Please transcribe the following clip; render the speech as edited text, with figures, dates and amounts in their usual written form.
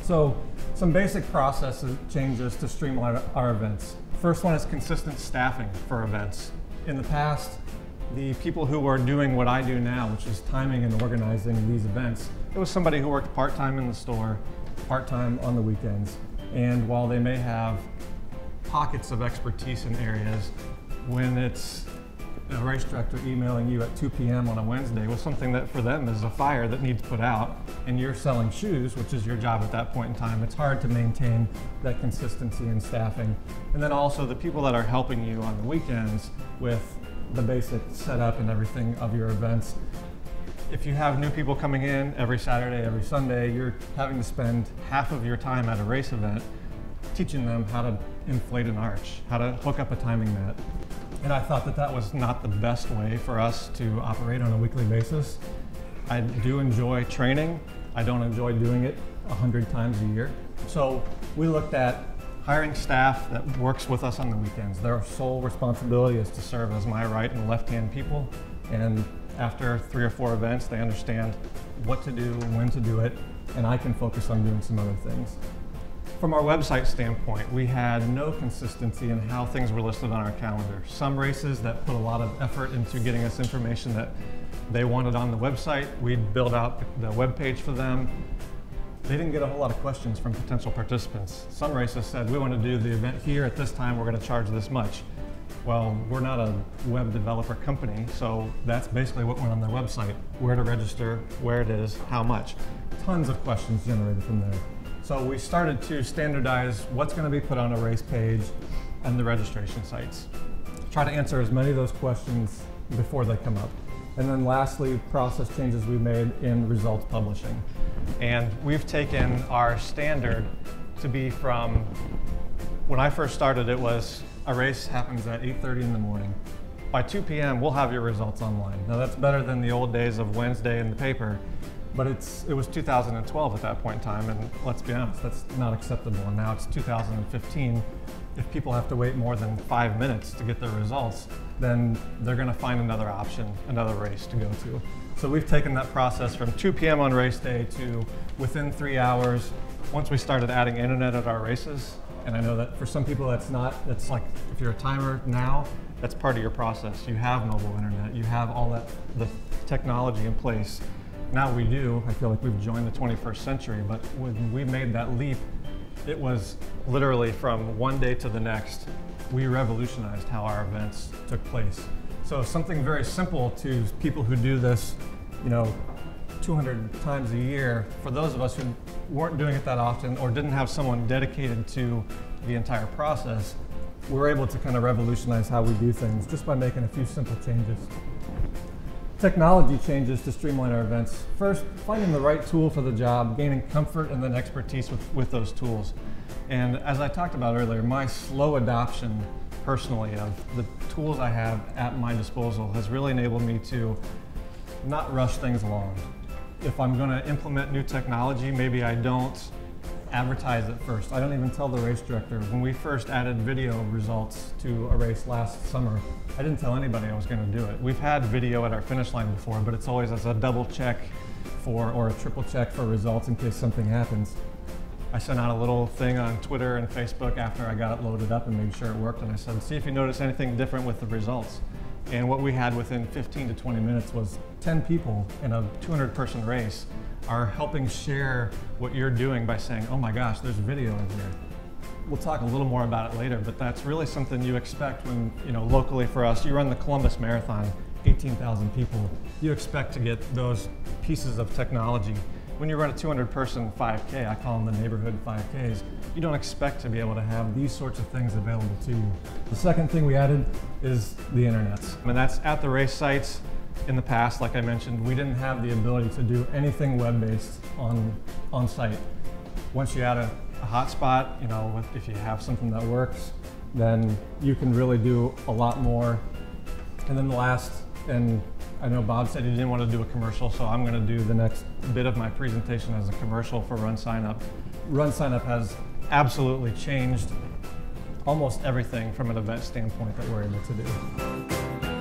So some basic process changes to streamline our events. First one is consistent staffing for events. In the past, the people who were doing what I do now, which is timing and organizing these events, it was somebody who worked part-time in the store, part-time on the weekends. And while they may have pockets of expertise in areas, when it's a race director emailing you at 2 p.m. on a Wednesday with something that for them is a fire that needs put out, and you're selling shoes, which is your job at that point in time, it's hard to maintain that consistency in staffing. And then also the people that are helping you on the weekends with the basic setup and everything of your events. If you have new people coming in every Saturday, every Sunday, you're having to spend half of your time at a race event teaching them how to inflate an arch, how to hook up a timing mat. And I thought that that was not the best way for us to operate on a weekly basis. I do enjoy training. I don't enjoy doing it 100 times a year. So we looked at hiring staff that works with us on the weekends. Their sole responsibility is to serve as my right and left-hand people. And after 3 or 4 events, they understand what to do, when to do it, and I can focus on doing some other things. From our website standpoint, we had no consistency in how things were listed on our calendar. Some races that put a lot of effort into getting us information that they wanted on the website, we'd build out the web page for them. They didn't get a whole lot of questions from potential participants. Some races said, we want to do the event here at this time, we're going to charge this much. Well, we're not a web developer company, so that's basically what went on their website. Where to register, where it is, how much. Tons of questions generated from there. So we started to standardize what's going to be put on a race page and the registration sites. Try to answer as many of those questions before they come up. And then lastly, process changes we made in results publishing. And we've taken our standard to be from, when I first started, it was a race happens at 8:30 in the morning. By 2 p.m., we'll have your results online. Now that's better than the old days of Wednesday in the paper. But it was 2012 at that point in time, and let's be honest, that's not acceptable. And now it's 2015. If people have to wait more than 5 minutes to get their results, then they're going to find another option, another race to go to. So we've taken that process from 2 p.m. on race day to within 3 hours. Once we started adding internet at our races, and I know that for some people that's like if you're a timer now, that's part of your process. You have mobile internet, you have all that, the technology in place. Now we do. I feel like we've joined the 21st century, but when we made that leap, it was literally from one day to the next. We revolutionized how our events took place. So something very simple to people who do this, 200 times a year, for those of us who weren't doing it that often or didn't have someone dedicated to the entire process, we're able to kind of revolutionize how we do things just by making a few simple changes. Technology changes to streamline our events. First, finding the right tool for the job, gaining comfort and then expertise with those tools. And as I talked about earlier, my slow adoption personally of the tools I have at my disposal has really enabled me to not rush things along. If I'm going to implement new technology, maybe I don't advertise it first. I don't even tell the race director. When we first added video results to a race last summer, I didn't tell anybody I was going to do it. We've had video at our finish line before, but it's always as a double check or a triple check for results in case something happens. I sent out a little thing on Twitter and Facebook after I got it loaded up and made sure it worked, and I said, see if you notice anything different with the results. And what we had within 15 to 20 minutes was 10 people in a 200-person race are helping share what you're doing by saying, oh my gosh, there's video in here. We'll talk a little more about it later, but that's really something you expect when, locally for us, you run the Columbus Marathon, 18,000 people, you expect to get those pieces of technology. When you run a 200-person 5K, I call them the neighborhood 5Ks, you don't expect to be able to have these sorts of things available to you. The second thing we added is the internet. And that's at the race sites. In the past, like I mentioned, we didn't have the ability to do anything web-based on site. Once you add a hotspot, if you have something that works, then you can really do a lot more. And then the last, and I know Bob said he didn't want to do a commercial, so I'm going to do the next bit of my presentation as a commercial for RunSignUp. RunSignUp has absolutely changed almost everything from an event standpoint that we're able to do.